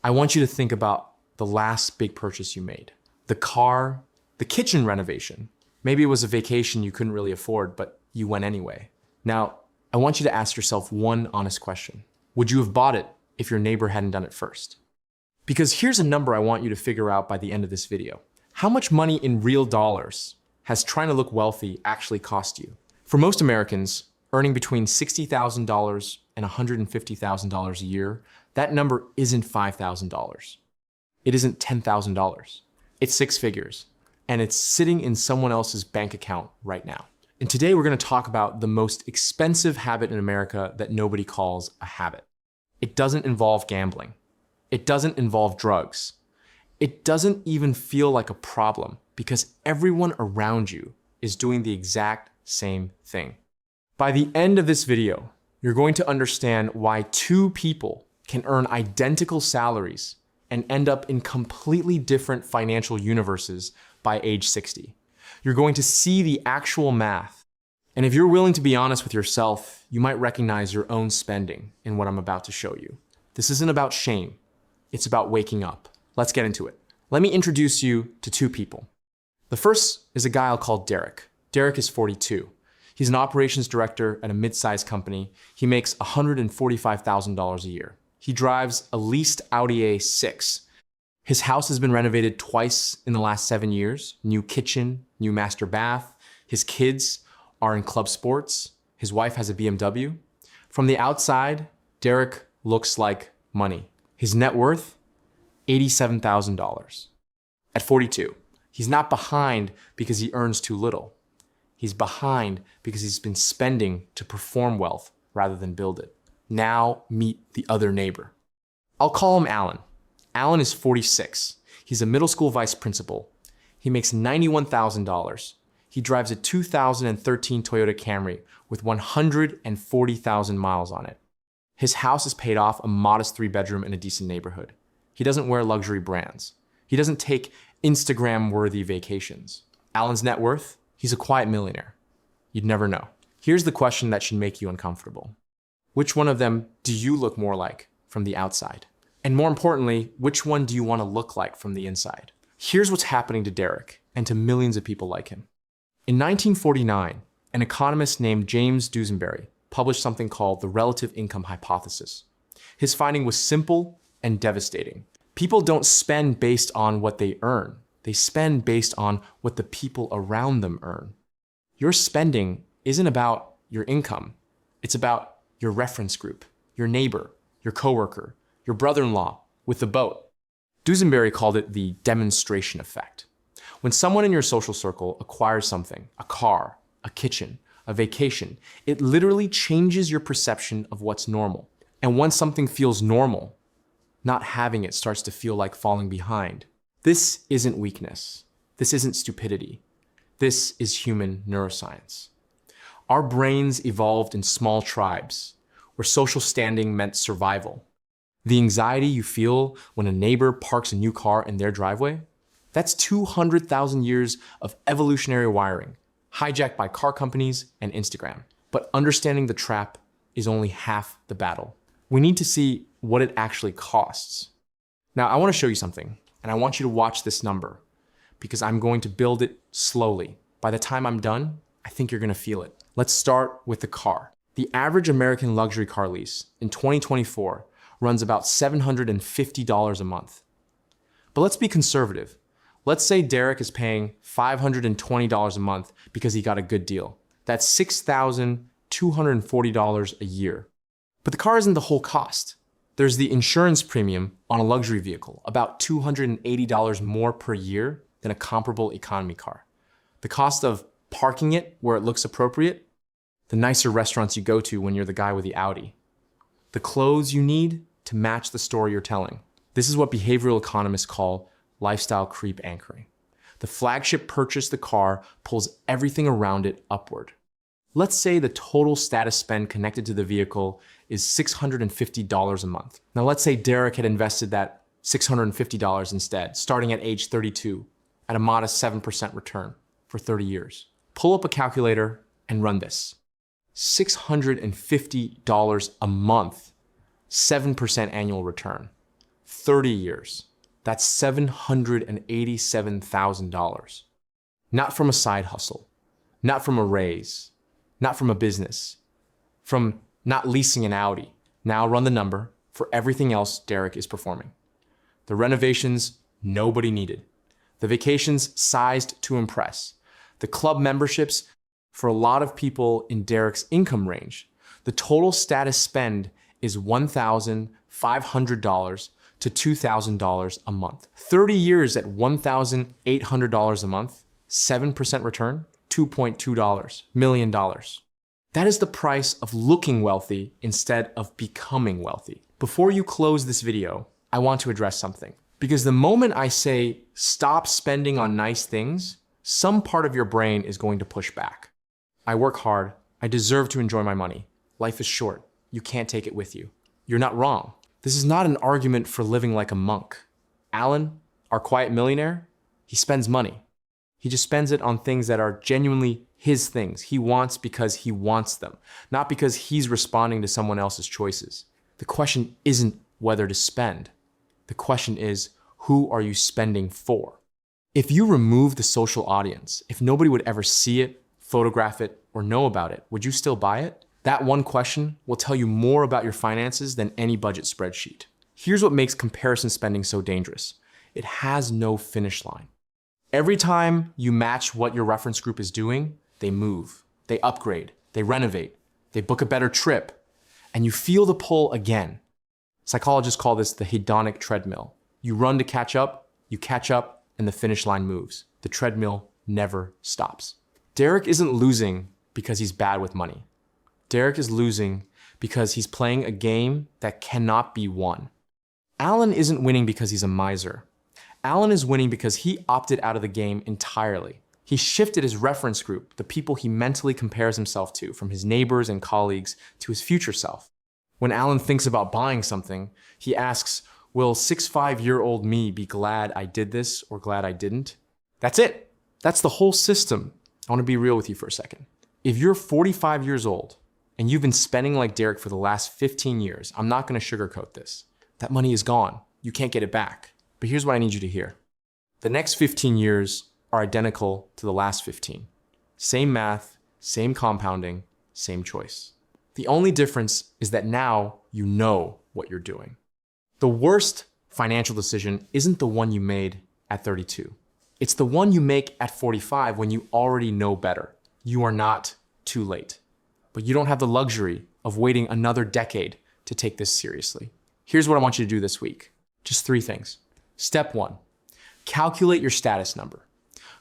I want you to think about the last big purchase you made. The car, the kitchen renovation. Maybe it was a vacation you couldn't really afford, but you went anyway. Now, I want you to ask yourself one honest question. Would you have bought it if your neighbor hadn't done it first? Because here's a number I want you to figure out by the end of this video. How much money in real dollars has trying to look wealthy actually cost you? For most Americans, earning between $60,000 and $150,000 a year, that number isn't $5,000. It isn't $10,000. It's six figures, and it's sitting in someone else's bank account right now. And today we're going to talk about the most expensive habit in America that nobody calls a habit. It doesn't involve gambling. It doesn't involve drugs. It doesn't even feel like a problem because everyone around you is doing the exact same thing. By the end of this video, you're going to understand why two people can earn identical salaries and end up in completely different financial universes by age 60. You're going to see the actual math. And if you're willing to be honest with yourself, you might recognize your own spending in what I'm about to show you. This isn't about shame. It's about waking up. Let's get into it. Let me introduce you to two people. The first is a guy I'll call Derek. Derek is 42. He's an operations director at a mid-sized company. He makes $145,000 a year. He drives a leased Audi A6. His house has been renovated twice in the last 7 years. New kitchen, new master bath. His kids are in club sports. His wife has a BMW. From the outside, Derek looks like money. His net worth, $87,000. At 42, he's not behind because he earns too little. He's behind because he's been spending to perform wealth rather than build it. Now meet the other neighbor. I'll call him Alan. Alan is 46. He's a middle school vice principal. He makes $91,000. He drives a 2013 Toyota Camry with 140,000 miles on it. His house is paid off, a modest 3-bedroom in a decent neighborhood. He doesn't wear luxury brands. He doesn't take Instagram-worthy vacations. Alan's net worth? He's a quiet millionaire. You'd never know. Here's the question that should make you uncomfortable. Which one of them do you look more like from the outside? And more importantly, which one do you want to look like from the inside? Here's what's happening to Derek and to millions of people like him. In 1949, an economist named James Dusenberry published something called the relative income hypothesis. His finding was simple and devastating. People don't spend based on what they earn. They spend based on what the people around them earn. Your spending isn't about your income. It's about your reference group, your neighbor, your coworker, your brother-in-law with the boat. Dusenberry called it the demonstration effect. When someone in your social circle acquires something, a car, a kitchen, a vacation, it literally changes your perception of what's normal. And once something feels normal, not having it starts to feel like falling behind. This isn't weakness. This isn't stupidity. This is human neuroscience. Our brains evolved in small tribes where social standing meant survival. The anxiety you feel when a neighbor parks a new car in their driveway, that's 200,000 years of evolutionary wiring, hijacked by car companies and Instagram. But understanding the trap is only half the battle. We need to see what it actually costs. Now, I want to show you something, and I want you to watch this number because I'm going to build it slowly. By the time I'm done, I think you're going to feel it. Let's start with the car. The average American luxury car lease in 2024 runs about $750 a month. But let's be conservative. Let's say Derek is paying $520 a month because he got a good deal. That's $6,240 a year. But the car isn't the whole cost. There's the insurance premium on a luxury vehicle, about $280 more per year than a comparable economy car. The cost of parking it where it looks appropriate, the nicer restaurants you go to when you're the guy with the Audi, the clothes you need to match the story you're telling. This is what behavioral economists call lifestyle creep anchoring. The flagship purchase, the car, pulls everything around it upward. Let's say the total status spend connected to the vehicle is $650 a month. Now let's say Derek had invested that $650 instead, starting at age 32 at a modest 7% return for 30 years. Pull up a calculator and run this. $650 a month, 7% annual return. 30 years. That's $787,000. Not from a side hustle, not from a raise, not from a business, from not leasing an Audi. Now run the number for everything else Derek is performing. The renovations nobody needed. The vacations sized to impress. The club memberships for a lot of people in Derek's income range. The total status spend is $1,500 to $2,000 a month. 30 years at $1,800 a month, 7% return, $2.2 million. That is the price of looking wealthy instead of becoming wealthy. Before you close this video, I want to address something. Because the moment I say stop spending on nice things, some part of your brain is going to push back. I work hard. I deserve to enjoy my money. Life is short. You can't take it with you. You're not wrong. This is not an argument for living like a monk. Alan, our quiet millionaire, he spends money. He just spends it on things that are genuinely his things. He wants because he wants them, not because he's responding to someone else's choices. The question isn't whether to spend. The question is, who are you spending for? If you remove the social audience, if nobody would ever see it, photograph it, or know about it, would you still buy it? That one question will tell you more about your finances than any budget spreadsheet. Here's what makes comparison spending so dangerous. It has no finish line. Every time you match what your reference group is doing, they move, they upgrade, they renovate, they book a better trip, and you feel the pull again. Psychologists call this the hedonic treadmill. You run to catch up, and the finish line moves. The treadmill never stops. Derek isn't losing because he's bad with money. Derek is losing because he's playing a game that cannot be won. Alan isn't winning because he's a miser. Alan is winning because he opted out of the game entirely. He shifted his reference group, the people he mentally compares himself to, from his neighbors and colleagues to his future self. When Alan thinks about buying something, he asks, will 65-year-old me be glad I did this or glad I didn't? That's it. That's the whole system. I want to be real with you for a second. If you're 45 years old and you've been spending like Derek for the last 15 years, I'm not going to sugarcoat this. That money is gone. You can't get it back. But here's what I need you to hear. The next 15 years are identical to the last 15. Same math, same compounding, same choice. The only difference is that now you know what you're doing. The worst financial decision isn't the one you made at 32. It's the one you make at 45 when you already know better. You are not too late. But you don't have the luxury of waiting another decade to take this seriously. Here's what I want you to do this week. Just 3 things. Step 1, calculate your status number.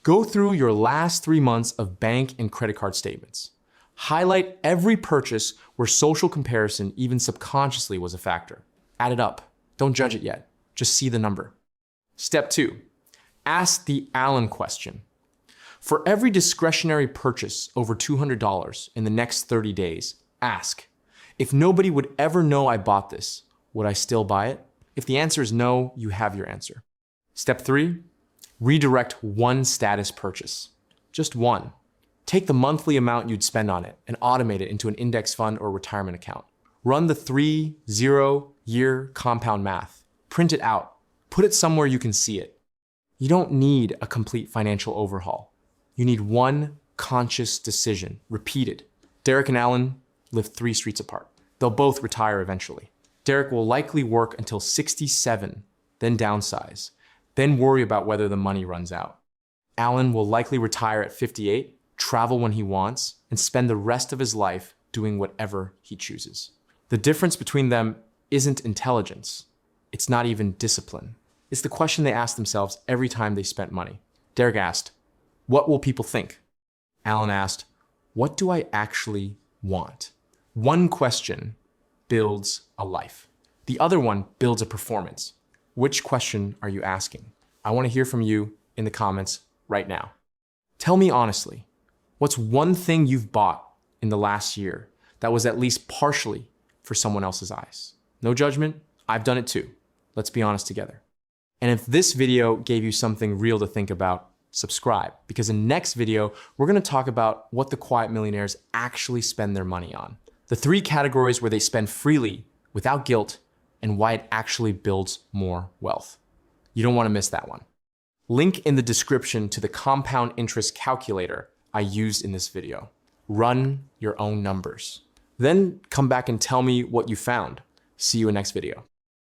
Go through your last 3 months of bank and credit card statements. Highlight every purchase where social comparison, even subconsciously, was a factor. Add it up. Don't judge it yet. Just see the number. Step 2, ask the Alan question. For every discretionary purchase over $200 in the next 30 days, ask, if nobody would ever know I bought this, would I still buy it? If the answer is no, you have your answer. Step 3, redirect one status purchase. Just one. Take the monthly amount you'd spend on it and automate it into an index fund or retirement account. Run the 3-0-year compound math. Print it out. Put it somewhere you can see it. You don't need a complete financial overhaul. You need one conscious decision, repeated. Derek and Alan live 3 streets apart. They'll both retire eventually. Derek will likely work until 67, then downsize, then worry about whether the money runs out. Alan will likely retire at 58, travel when he wants, and spend the rest of his life doing whatever he chooses. The difference between them isn't intelligence. It's not even discipline. It's the question they ask themselves every time they spent money. Derek asked, what will people think? Alan asked, what do I actually want? One question builds a life. The other one builds a performance. Which question are you asking? I want to hear from you in the comments right now. Tell me honestly, what's one thing you've bought in the last year that was at least partially for someone else's eyes? No judgment, I've done it too. Let's be honest together. And if this video gave you something real to think about, subscribe, because in the next video, we're going to talk about what the quiet millionaires actually spend their money on. The 3 categories where they spend freely, without guilt, and why it actually builds more wealth. You don't want to miss that one. Link in the description to the compound interest calculator I used in this video. Run your own numbers. Then come back and tell me what you found. See you in next video.